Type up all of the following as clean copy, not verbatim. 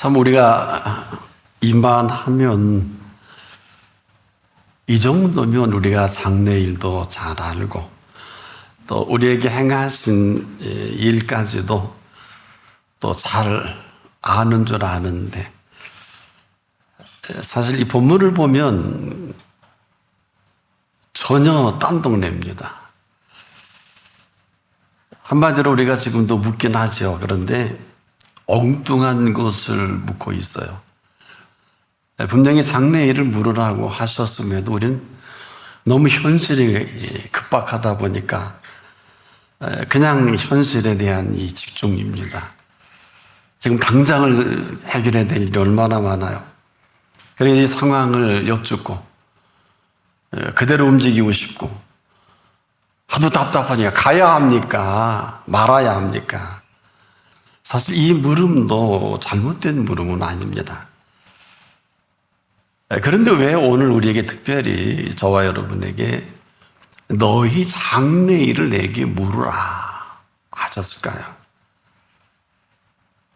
참 우리가 이만하면 이 정도면 우리가 장래일도 잘 알고 또 우리에게 행하신 일까지도 또 잘 아는 줄 아는데, 사실 이 본문을 보면 전혀 딴 동네입니다. 한마디로 우리가 지금도 묻긴 하죠. 그런데 엉뚱한 것을 묻고 있어요. 분명히 장래일을 물으라고 하셨음에도 우리는 너무 현실이 급박하다 보니까 그냥 현실에 대한 이 집중입니다. 지금 당장을 해결해야 될 일이 얼마나 많아요. 그래서 이 상황을 엿듣고 그대로 움직이고 싶고, 하도 답답하니까 가야 합니까? 말아야 합니까? 사실 이 물음도 잘못된 물음은 아닙니다. 그런데 왜 오늘 우리에게 특별히 저와 여러분에게 너희 장래일을 내게 물으라 하셨을까요?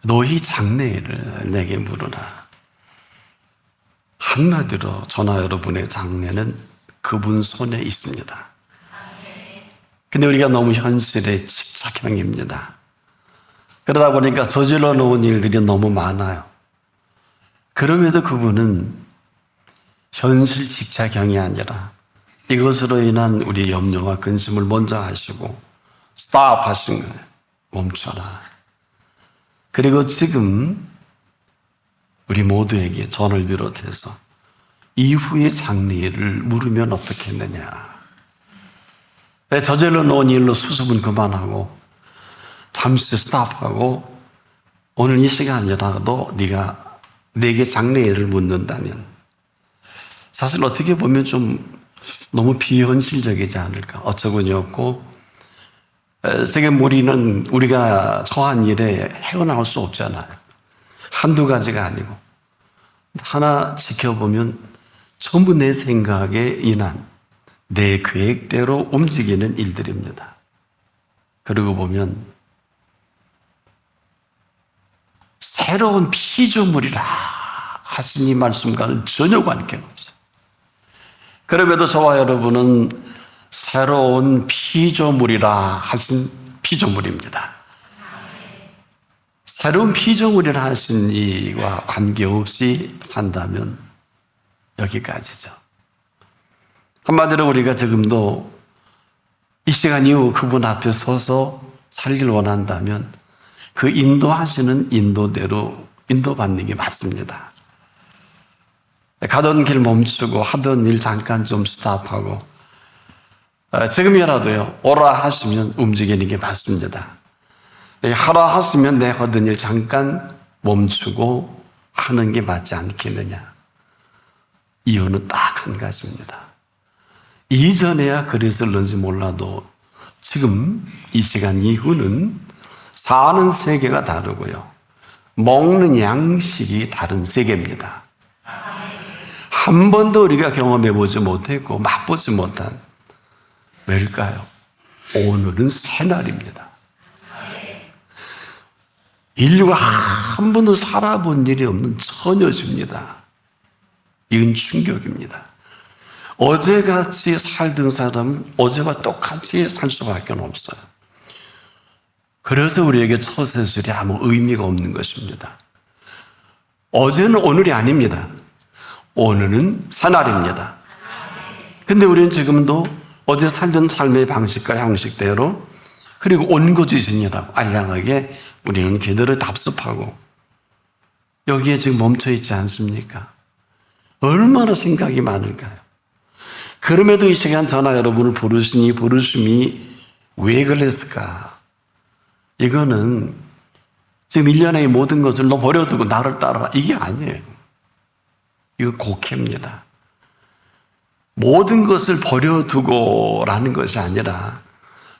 너희 장래일을 내게 물으라. 한마디로 저나 여러분의 장래는 그분 손에 있습니다. 근데 우리가 너무 현실에 집착형입니다. 그러다 보니까 저질러 놓은 일들이 너무 많아요. 그럼에도 그분은 현실 집착형이 아니라 이것으로 인한 우리의 염려와 근심을 먼저 하시고 스탑 하신 거예요. 멈춰라. 그리고 지금 우리 모두에게 저를 비롯해서 이후의 장래일을 물으면 어떻겠느냐. 저질러 놓은 일로 수습은 그만하고 잠시 스탑하고 오늘 이 시간이라도 네가 내게 장래일을 묻는다면, 사실 어떻게 보면 좀 너무 비현실적이지 않을까. 어처구니 없고, 지금 우리는 우리가 처한 일에 헤어나올 수 없잖아요. 한두 가지가 아니고 하나 지켜보면 전부 내 생각에 인한 내 계획대로 움직이는 일들입니다. 그러고 보면 새로운 피조물이라 하신 이 말씀과는 전혀 관계가 없어요. 그럼에도 저와 여러분은 새로운 피조물이라 하신 피조물입니다. 새로운 피조물이라 하신 이와 관계없이 산다면 여기까지죠. 한마디로 우리가 지금도 이 시간 이후 그분 앞에 서서 살길 원한다면 그 인도하시는 인도대로 인도받는 게 맞습니다. 가던 길 멈추고 하던 일 잠깐 좀 스탑하고 지금이라도요, 오라 하시면 움직이는 게 맞습니다. 하라 하시면 내 하던 일 잠깐 멈추고 하는 게 맞지 않겠느냐. 이유는 딱 한 가지입니다. 이전에야 그랬을는지 몰라도 지금 이 시간 이후는 사는 세계가 다르고요, 먹는 양식이 다른 세계입니다. 한 번도 우리가 경험해보지 못했고 맛보지 못한, 왜일까요? 오늘은 새날입니다. 인류가 한 번도 살아본 일이 없는 처녀집니다. 이건 충격입니다. 어제같이 살던 사람은 어제와 똑같이 살 수밖에 없어요. 그래서 우리에게 처세술이 아무 의미가 없는 것입니다. 어제는 오늘이 아닙니다. 오늘은 새날입니다. 근데 우리는 지금도 어제 살던 삶의 방식과 형식대로, 그리고 온고지신이라고 알량하게 우리는 그들을 답습하고 여기에 지금 멈춰 있지 않습니까? 얼마나 생각이 많을까요? 그럼에도 이 시간 저나 여러분을 부르신 이 부르심이 왜 그랬을까? 이거는 지금 1년의 모든 것을 너 버려두고 나를 따라라, 이게 아니에요. 이거 곡해입니다. 모든 것을 버려두고라는 것이 아니라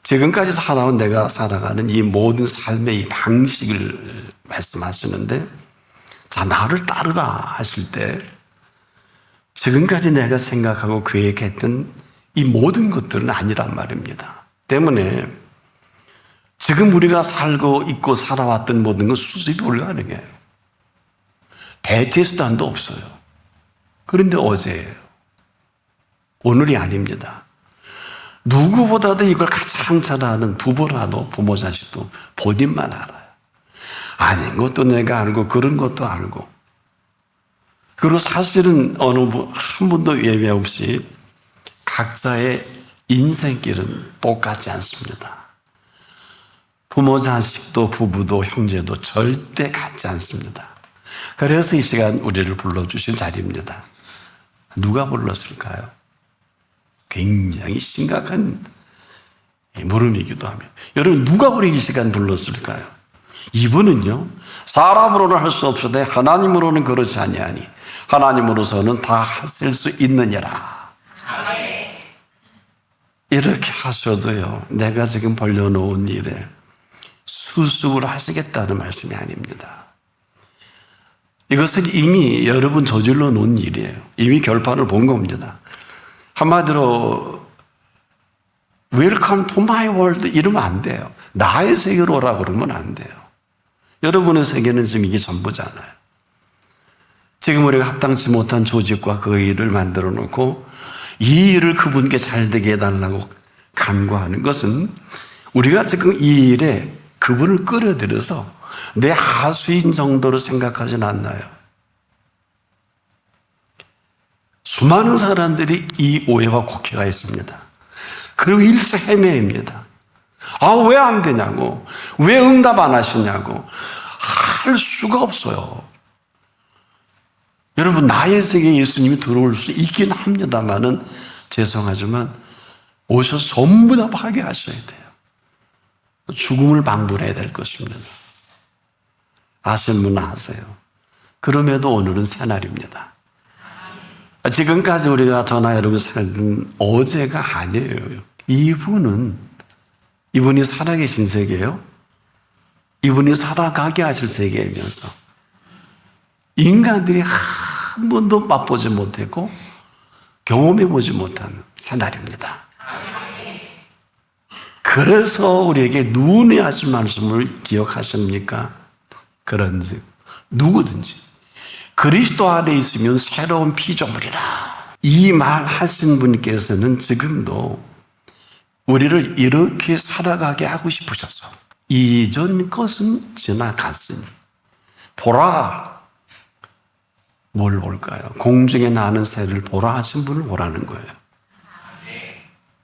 지금까지 살아온 내가 살아가는 이 모든 삶의 이 방식을 말씀하시는데, 자, 나를 따르라 하실 때 지금까지 내가 생각하고 계획했던 이 모든 것들은 아니란 말입니다. 때문에 지금 우리가 살고 있고 살아왔던 모든 건 수습이 불가능해요. 베테스단도 없어요. 그런데 어제예요. 오늘이 아닙니다. 누구보다도 이걸 가장 잘 아는 부모라도 부모 자식도 본인만 알아요. 아닌 것도 내가 알고 그런 것도 알고. 그리고 사실은 한 분도 예외 없이 각자의 인생길은 똑같지 않습니다. 부모 자식도 부부도 형제도 절대 같지 않습니다. 그래서 이 시간 우리를 불러주신 자리입니다. 누가 불렀을까요? 굉장히 심각한 물음이기도 하며, 여러분 누가 우리 이 시간 불렀을까요? 이분은요, 사람으로는 할 수 없으되 하나님으로는 그렇지 아니하니 하나님으로서는 다 하실 수 있느니라. 이렇게 하셔도요, 내가 지금 벌려놓은 일에 수습을 하시겠다는 말씀이 아닙니다. 이것은 이미 여러분 저질러 놓은 일이에요. 이미 결판을 본 겁니다. 한마디로 Welcome to my world 이러면 안 돼요. 나의 세계로 오라 그러면 안 돼요. 여러분의 세계는 지금 이게 전부잖아요. 지금 우리가 합당치 못한 조직과 그 일을 만들어 놓고 이 일을 그분께 잘 되게 해달라고 간구하는 것은 우리가 지금 이 일에 그분을 끌어들여서 내 하수인 정도로 생각하지는 않나요? 수많은 사람들이 이 오해와 곡해가 있습니다. 그리고 일세 헤매입니다. 왜 안 되냐고, 왜 응답 안 하시냐고 할 수가 없어요. 여러분, 나의 세계에 예수님이 들어올 수 있긴 합니다만은 죄송하지만 오셔서 전부 다 파괴하셔야 돼요. 죽음을 방불해야 될 것입니다. 아시는 분은 아세요. 그럼에도 오늘은 새날입니다. 지금까지 우리가 저나 여러분 살던 어제가 아니에요. 이분이 살아계신 세계예요. 이분이 살아가게 하실 세계이면서 인간들이 한 번도 맛보지 못했고 경험해보지 못한 새날입니다. 그래서 우리에게 누구니 하신 말씀을 기억하십니까? 그런즉 누구든지 그리스도 안에 있으면 새로운 피조물이라. 이 말 하신 분께서는 지금도 우리를 이렇게 살아가게 하고 싶으셔서 이전 것은 지나갔으니 보라. 뭘 볼까요? 공중에 나는 새를 보라 하신 분을 보라는 거예요.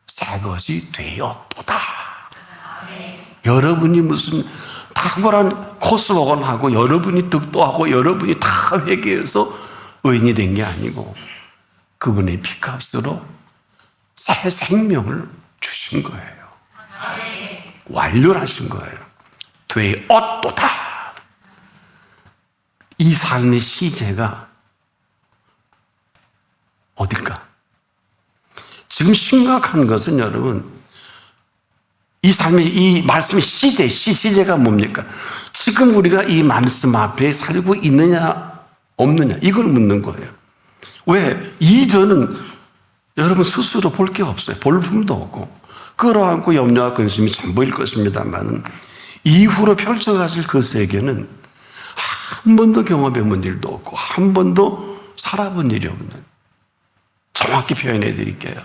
새 것이 되었도다. 여러분이 무슨 탁월한 코스로건하고 여러분이 득도하고 여러분이 다 회개해서 의인이 된 게 아니고 그분의 피값으로 새 생명을 주신 거예요. 완료하신 거예요. 되었도다. 이 삶의 시제가 어딜까? 지금 심각한 것은 여러분, 이 삶의 이 말씀의 시제가 뭡니까? 지금 우리가 이 말씀 앞에 살고 있느냐 없느냐 이걸 묻는 거예요. 왜? 이전은 여러분 스스로 볼 게 없어요. 볼품도 없고 끌어안고 염려와 근심이 전부일 것입니다만 이후로 펼쳐가실 그 세계는 한 번도 경험해 본 일도 없고 한 번도 살아본 일이 없는, 정확히 표현해 드릴게요.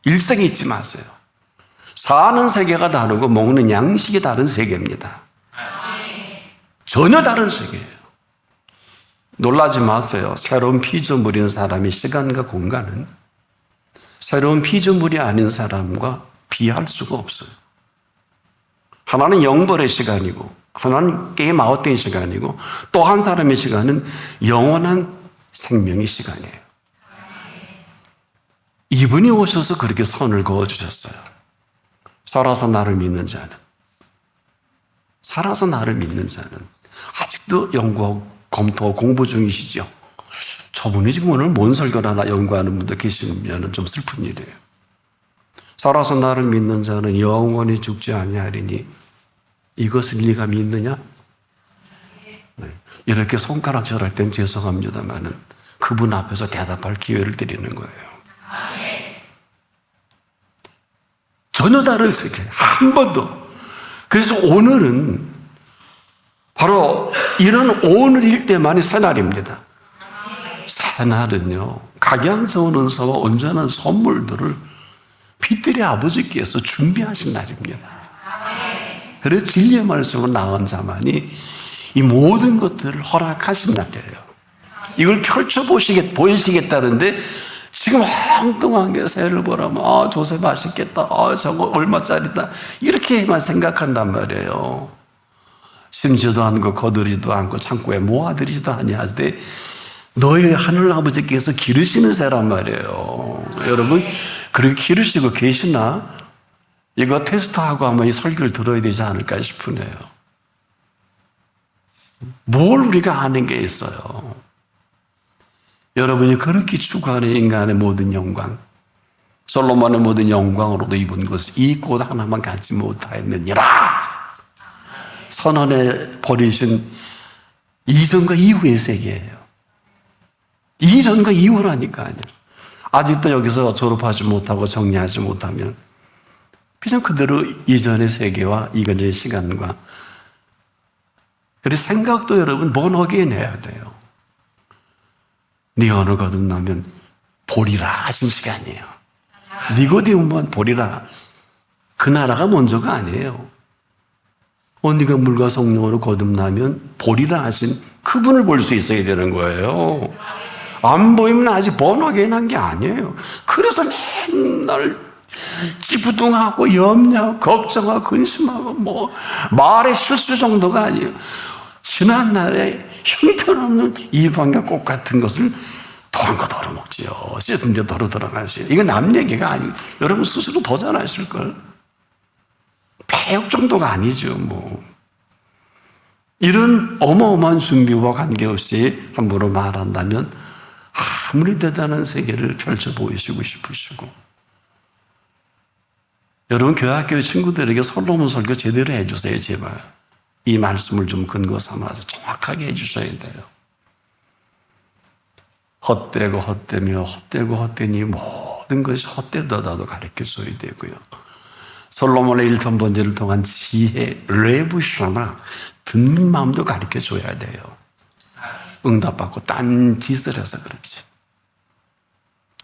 일생에 잊지 마세요. 사는 세계가 다르고 먹는 양식이 다른 세계입니다. 전혀 다른 세계예요. 놀라지 마세요. 새로운 피조물인 사람의 시간과 공간은 새로운 피조물이 아닌 사람과 비할 수가 없어요. 하나는 영벌의 시간이고 하나는 게임 아웃된 시간이고 또 한 사람의 시간은 영원한 생명의 시간이에요. 이분이 오셔서 그렇게 선을 그어주셨어요. 살아서 나를 믿는 자는, 살아서 나를 믿는 자는 아직도 연구하고 검토하고 공부 중이시죠. 저분이 지금 오늘 뭔 설교를 하나 연구하는 분도 계시면 좀 슬픈 일이에요. 살아서 나를 믿는 자는 영원히 죽지 아니하리니 이것을 네가 믿느냐? 네. 이렇게 손가락질할 땐 죄송합니다만은 그분 앞에서 대답할 기회를 드리는 거예요. 전혀 다른 세계, 한 번도. 그래서 오늘은 바로 이런 오늘 일때만이 새날입니다. 새날은요, 각양스러운 은사와 온전한 선물들을 빛들의 아버지께서 준비하신 날입니다. 그래서 진리의 말씀으로 나온 자만이 이 모든 것들을 허락하신 날이에요. 이걸 보이시겠다는데 지금 엉뚱하게 새를 보라면 조세 맛있겠다, 저거 얼마짜리다, 이렇게만 생각한단 말이에요. 심지도 않고 거두리도 않고 창고에 모아들이지도 아니하되 너희 하늘 아버지께서 기르시는 새란 말이에요. 여러분 그렇게 기르시고 계시나? 이거 테스트하고 한번 이 설교를 들어야 되지 않을까 싶으네요. 뭘 우리가 아는 게 있어요? 여러분이 그렇게 추구하는 인간의 모든 영광, 솔로몬의 모든 영광으로도 입은 것을 이 꽃 하나만 갖지 못하였느니라. 선언에 버리신 이전과 이후의 세계예요. 이전과 이후라니까요. 아직도 여기서 졸업하지 못하고 정리하지 못하면 그냥 그대로 이전의 세계와 이전의 시간과, 그리고 생각도 여러분 번호게 내야 돼요. 네 언어 거듭나면 보리라 하신 시간이에요. 니고디움만 보리라. 그 나라가 먼저가 아니에요. 네가 물과 성령으로 거듭나면 보리라 하신 그분을 볼 수 있어야 되는 거예요. 안 보이면 아직 번호게 난 게 아니에요. 그래서 맨날 찌부둥하고 염려하고 걱정하고 근심하고 말의 실수 정도가 아니에요. 지난날에 형편없는 이방과 꽃 같은 것을 더한 거 덜어 먹지요. 씻은 데 덜어 들어가시요. 이건 남 얘기가 아니고 여러분 스스로 더 잘 아실걸. 배역 정도가 아니죠. 이런 어마어마한 준비와 관계없이 함부로 말한다면 아무리 대단한 세계를 펼쳐 보이시고 싶으시고, 여러분 교회학교 친구들에게 솔로몬 설교 제대로 해주세요. 제발 이 말씀을 좀 근거 삼아서 정확하게 해주셔야 돼요. 헛되고 헛되며 헛되고 헛되니 모든 것이 헛되다도 가르쳐줘야 되고요. 솔로몬의 1편 번제를 통한 지혜, 레부셔나 듣는 마음도 가르쳐줘야 돼요. 응답받고 딴 짓을 해서 그렇지.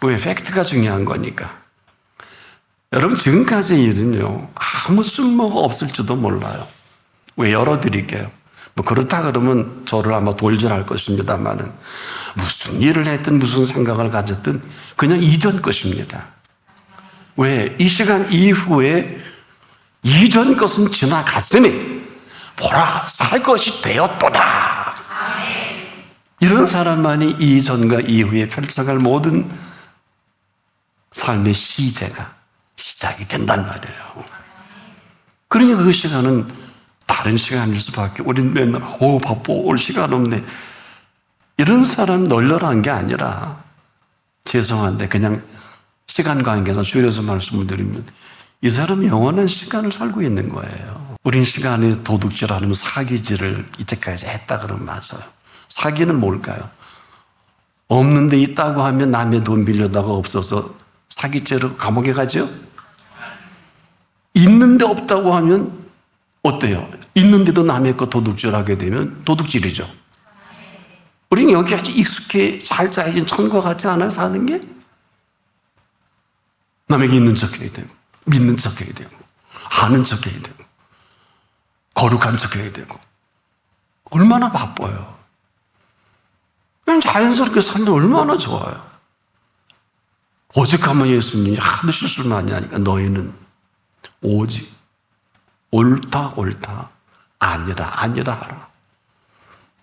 왜? 팩트가 중요한 거니까. 여러분 지금까지 일은요 아무 쓸모가 없을지도 몰라요. 왜? 열어드릴게요. 그렇다 그러면 저를 아마 돌질할 것입니다만은 무슨 일을 했든 무슨 생각을 가졌든 그냥 이전 것입니다. 왜? 이 시간 이후에 이전 것은 지나갔으니 보라 살 것이 되었도다. 이런 사람만이 이전과 이후에 펼쳐갈 모든 삶의 시제가 시작이 된단 말이에요. 그러니까 그 시간은 다른 시간일 수밖에. 우린 맨날 바빠 올 시간 없네. 이런 사람 널널한 게 아니라, 죄송한데 그냥 시간 관계에서 줄여서 말씀을 드리면 이 사람은 영원한 시간을 살고 있는 거예요. 우린 시간에 도둑질하면 사기질을 이때까지 했다 그러면 맞아요. 사기는 뭘까요? 없는데 있다고 하면 남의 돈 빌려다가 없어서 사기죄로 감옥에 가죠? 있는데 없다고 하면 어때요? 있는데도 남의 거 도둑질하게 되면 도둑질이죠. 우리는 여기 아주 익숙해 잘 짜여진 천과 같지 않아요? 사는 게? 남에게 있는 척 해야 되고, 믿는 척 해야 되고, 아는 척 해야 되고, 거룩한 척 해야 되고. 얼마나 바빠요. 그냥 자연스럽게 살면 얼마나 좋아요. 오직 하면 예수님이 하도 실수를 많이 하니까 너희는 오직 옳다 아니라 하라.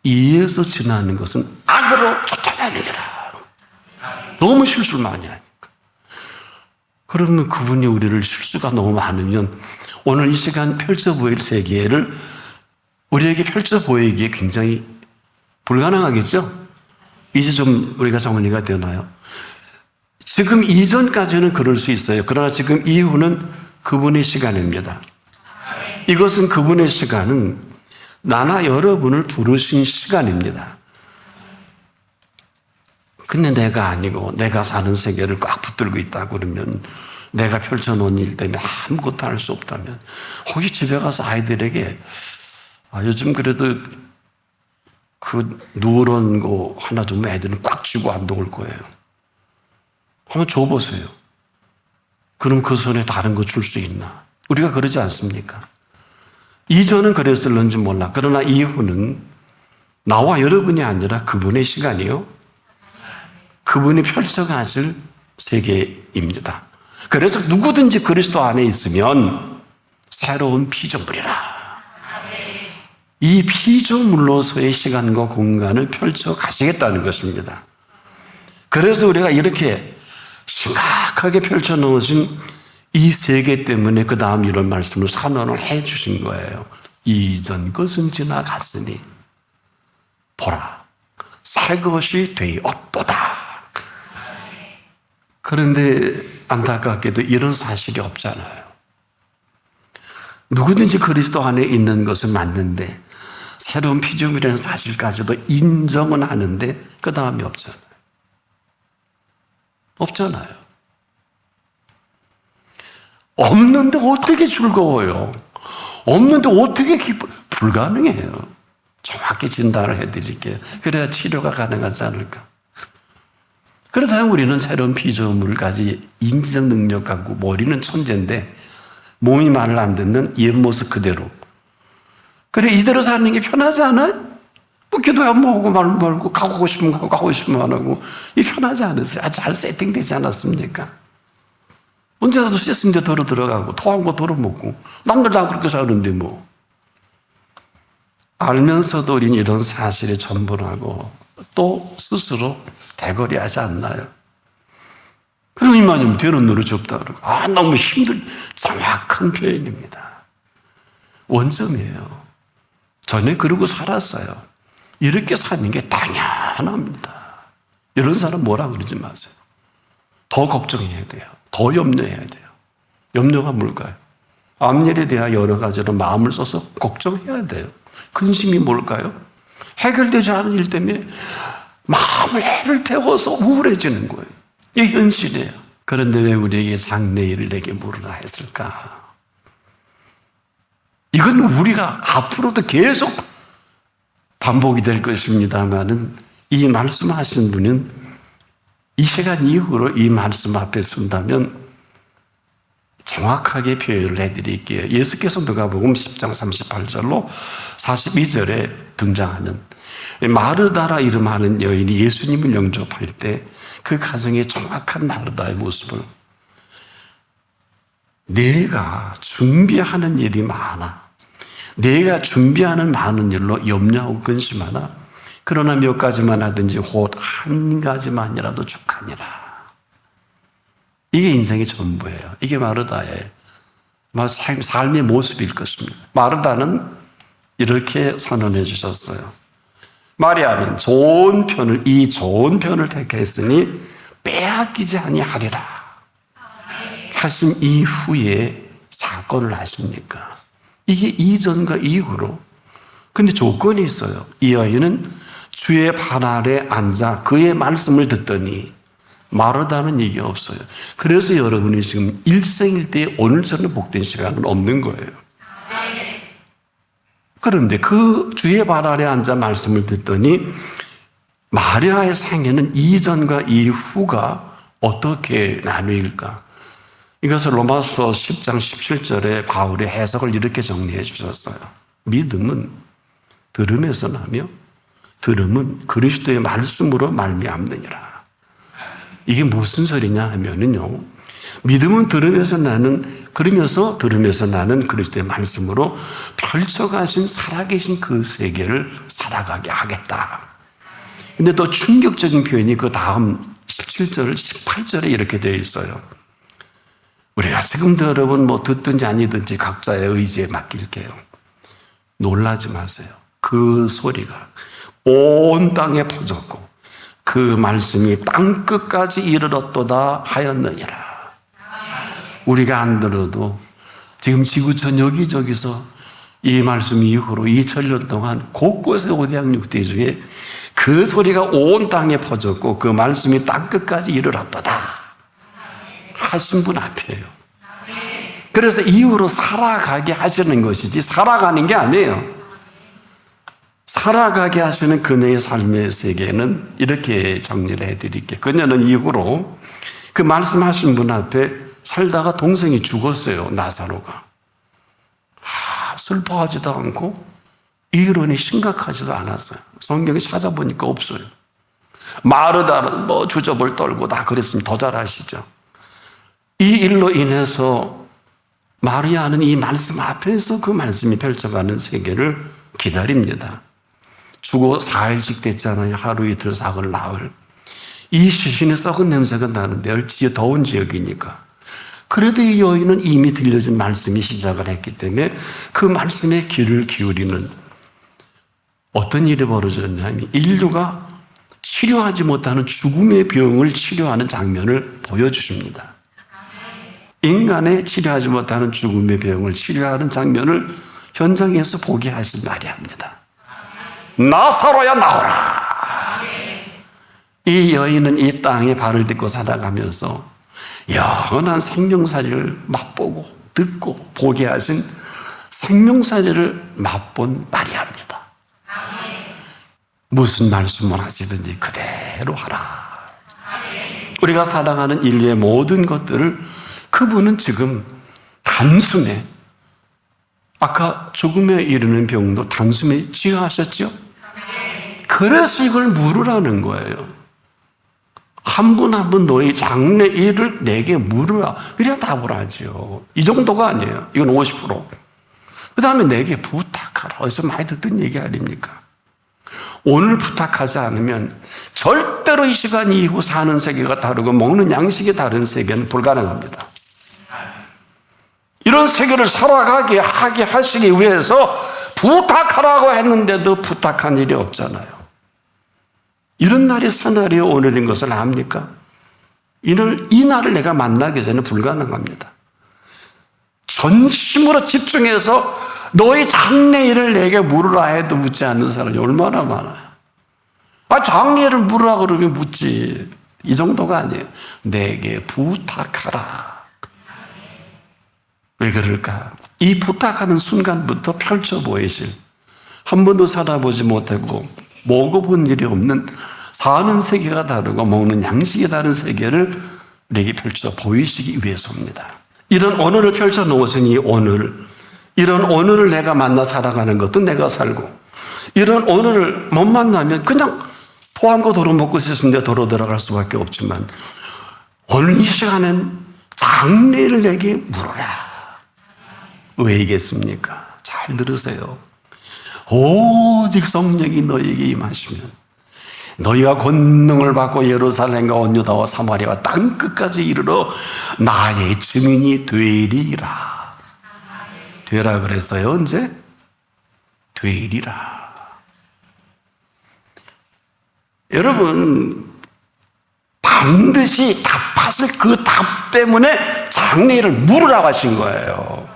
이에서 지나는 것은 악으로 쫓아내느니라. 너무 실수를 많이 하니까. 그러면 그분이 우리를 실수가 너무 많으면 오늘 이 시간 펼쳐 보일 세계를 우리에게 펼쳐 보이기에 굉장히 불가능하겠죠? 이제 좀 우리가 정리가 되나요? 지금 이전까지는 그럴 수 있어요. 그러나 지금 이후는 그분의 시간입니다. 이것은 그분의 시간은 나나 여러분을 부르신 시간입니다. 근데 내가 아니고 내가 사는 세계를 꽉 붙들고 있다고 그러면, 내가 펼쳐놓은 일 때문에 아무것도 할 수 없다면, 혹시 집에 가서 아이들에게 요즘 그래도 그 누런 거 하나 주면 애들은 꽉 쥐고 안 놓을 거예요. 한번 줘보세요. 그럼 그 손에 다른 거 줄 수 있나? 우리가 그러지 않습니까? 이전은 그랬을는지 몰라. 그러나 이후는 나와 여러분이 아니라 그분의 시간이요, 그분이 펼쳐가실 세계입니다. 그래서 누구든지 그리스도 안에 있으면 새로운 피조물이라. 이 피조물로서의 시간과 공간을 펼쳐 가시겠다는 것입니다. 그래서 우리가 이렇게 심각하게 펼쳐 놓으신 이 세계 때문에 그 다음 이런 말씀을 선언을 해 주신 거예요. 이전 것은 지나갔으니 보라, 새 것이 되었도다. 그런데 안타깝게도 이런 사실이 없잖아요. 누구든지 그리스도 안에 있는 것은 맞는데 새로운 피조물이라는 사실까지도 인정은 하는데 그 다음이 없잖아요. 없잖아요. 없는데 어떻게 즐거워요? 없는데 어떻게 불가능해요. 정확히 진단을 해드릴게요. 그래야 치료가 가능하지 않을까. 그렇다면 우리는 새로운 피조물까지 인지적 능력 갖고 머리는 천재인데 몸이 말을 안 듣는 옛 모습 그대로. 그래, 이대로 사는 게 편하지 않아요? 뭐 기도야 뭐하고 말 말고 가고 싶으면 가고 가고 싶으면 안 하고. 이 편하지 않으세요? 아주 잘 세팅되지 않았습니까? 언제라도 씻은데 도로 들어가고 토한 거 도로 먹고 남들 다 그렇게 사는데 뭐. 알면서도 우리는 이런 사실에 전분하고 또 스스로 대거리하지 않나요? 그럼 이만하면 되는 노릇이 없다 그러고 너무 정확한 표현입니다. 원점이에요. 전에 그러고 살았어요. 이렇게 사는 게 당연합니다. 이런 사람 뭐라 그러지 마세요. 더 걱정해야 돼요. 더 염려해야 돼요. 염려가 뭘까요? 앞일에 대한 여러 가지로 마음을 써서 걱정해야 돼요. 근심이 뭘까요? 해결되지 않은 일 때문에 마음을 해를 태워서 우울해지는 거예요. 이게 현실이에요. 그런데 왜 우리에게 장래일을 내게 물으라 했을까? 이건 우리가 앞으로도 계속 반복이 될 것입니다만은 이 말씀하신 분은 이 시간 이후로 이 말씀 앞에 쓴다면 정확하게 표현을 해드릴게요. 예수께서 누가복음 10장 38절로 42절에 등장하는 마르다라 이름하는 여인이 예수님을 영접할 때 그 가정의 정확한 마르다의 모습을, 내가 준비하는 일이 많아, 내가 준비하는 많은 일로 염려하고 근심하나 그러나 몇 가지만 하든지 곧 한 가지만이라도 족하니라. 이게 인생의 전부예요. 이게 마르다의 삶의 모습일 것입니다. 마르다는 이렇게 선언해 주셨어요. 마리아는 이 좋은 편을 택했으니 빼앗기지 아니하리라 하신 이후에 사건을 아십니까? 이게 이전과 이후로. 근데 조건이 있어요. 이 여인은 주의 발 아래 앉아 그의 말씀을 듣더니 마르다는 얘기 없어요. 그래서 여러분이 지금 일생일대에 오늘처럼 복된 시간은 없는 거예요. 그런데 그 주의 발 아래 앉아 말씀을 듣더니 마리아의 생애는 이전과 이후가 어떻게 나누일까? 이것을 로마서 10장 17절에 바울의 해석을 이렇게 정리해 주셨어요. 믿음은 들음에서 나며 들음은 그리스도의 말씀으로 말미암느니라. 이게 무슨 소리냐 하면은요, 믿음은 들으면서 나는 그리스도의 말씀으로 펼쳐가신 살아계신 그 세계를 살아가게 하겠다. 근데 또 충격적인 표현이 그 다음 17절, 18절에 이렇게 되어 있어요. 우리가 지금도 여러분 듣든지 아니든지 각자의 의지에 맡길게요. 놀라지 마세요. 그 소리가 온 땅에 퍼졌고 그 말씀이 땅끝까지 이르렀도다 하였느니라. 우리가 안 들어도 지금 지구촌 여기저기서 이 말씀 이후로 2000년 동안 곳곳에 오대양육대 중에 그 소리가 온 땅에 퍼졌고 그 말씀이 땅끝까지 이르렀도다 하신 분 앞이에요. 그래서 이후로 살아가게 하시는 것이지 살아가는 게 아니에요. 살아가게 하시는 그녀의 삶의 세계는 이렇게 정리를 해드릴게요. 그녀는 이후로 그 말씀하신 분 앞에 살다가 동생이 죽었어요. 나사로가. 슬퍼하지도 않고 이론이 심각하지도 않았어요. 성경에 찾아보니까 없어요. 마르다는 주접을 떨고 다 그랬으면 더 잘 아시죠. 이 일로 인해서 마리아는 이 말씀 앞에서 그 말씀이 펼쳐가는 세계를 기다립니다. 죽어 4일씩 됐잖아요. 하루 이틀 사흘 나흘. 이 시신에 썩은 냄새가 나는데요. 더운 지역이니까. 그래도 이 여인은 이미 들려진 말씀이 시작을 했기 때문에 그 말씀에 귀를 기울이는 어떤 일이 벌어졌냐면 인류가 치료하지 못하는 죽음의 병을 치료하는 장면을 보여주십니다. 인간의 치료하지 못하는 죽음의 병을 치료하는 장면을 현장에서 보게 하신 마리아입니다. 나사로야 나오라. 이 여인은 이 땅에 발을 딛고 살아가면서 영원한 생명사리를 맛보고 듣고 보게 하신 생명사리를 맛본 마리아입니다. 무슨 말씀을 하시든지 그대로 하라. 우리가 사랑하는 인류의 모든 것들을 그분은 지금 단숨에, 아까 죽음에 이르는 병도 단숨에 치유하셨죠? 그래서 이걸 물으라는 거예요. 한 분 한 분 너희 장래 일을 내게 물으라. 그래야 답을 하죠. 이 정도가 아니에요. 이건 50%. 그 다음에 내게 부탁하라. 어디서 많이 듣던 얘기 아닙니까? 오늘 부탁하지 않으면 절대로 이 시간 이후 사는 세계가 다르고 먹는 양식이 다른 세계는 불가능합니다. 이런 세계를 살아가게 하게 하시기 위해서 부탁하라고 했는데도 부탁한 일이 없잖아요. 이런 날이 사날이 오늘인 것을 압니까? 이 날을 내가 만나기 전에 불가능합니다. 전심으로 집중해서 너희 장래일을 내게 물으라 해도 묻지 않는 사람이 얼마나 많아요. 장래일을 물으라 그러면 묻지. 이 정도가 아니에요. 내게 부탁하라. 왜 그럴까? 이 부탁하는 순간부터 펼쳐 보이실, 한 번도 살아보지 못하고 먹어본 일이 없는 사는 세계가 다르고 먹는 양식이 다른 세계를 내게 펼쳐 보이시기 위해서입니다. 이런 오늘을 펼쳐 놓으시니 이런 오늘을 내가 만나 살아가는 것도 내가 살고, 이런 오늘을 못 만나면 그냥 토한거 도로 먹고 싶은데 도로 들어갈 수밖에 없지만 오늘 이 시간엔 장래를 내게 물어라. 왜이겠습니까? 잘 들으세요. 오직 성령이 너희에게 임하시면 너희가 권능을 받고 예루살렘과 온 유다와 사마리아와 땅끝까지 이르러 나의 증인이 되리라. 되라 그랬어요. 언제? 되리라. 여러분, 반드시 답하실 그 답 때문에 장래일을 물으라고 하신 거예요.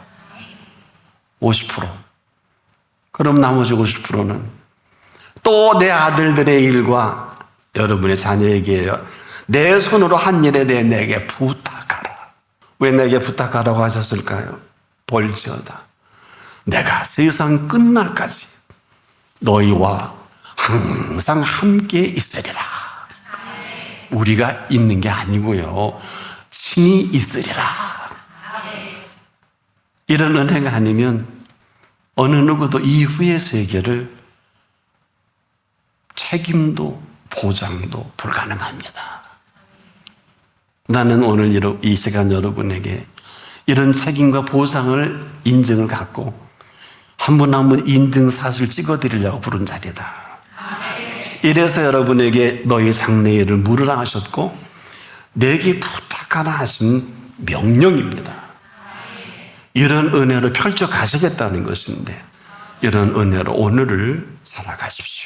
50%. 그럼 나머지 50%는 또 내 아들들의 일과 여러분의 자녀에게요. 내 손으로 한 일에 대해 내게 부탁하라. 왜 내게 부탁하라고 하셨을까요? 볼지어다. 내가 세상 끝날까지 너희와 항상 함께 있으리라. 우리가 있는 게 아니고요. 친히 있으리라. 이런 은혜가 아니면 어느 누구도 이후의 세계를 책임도 보장도 불가능합니다. 나는 오늘 이 시간 여러분에게 이런 책임과 보상을 인증을 갖고 한 분 한 분 인증샷을 찍어드리려고 부른 자리다. 이래서 여러분에게 너희 장래일을 물으라 하셨고 내게 부탁하라 하신 명령입니다. 이런 은혜로 펼쳐 가시겠다는 것인데 이런 은혜로 오늘을 살아가십시오.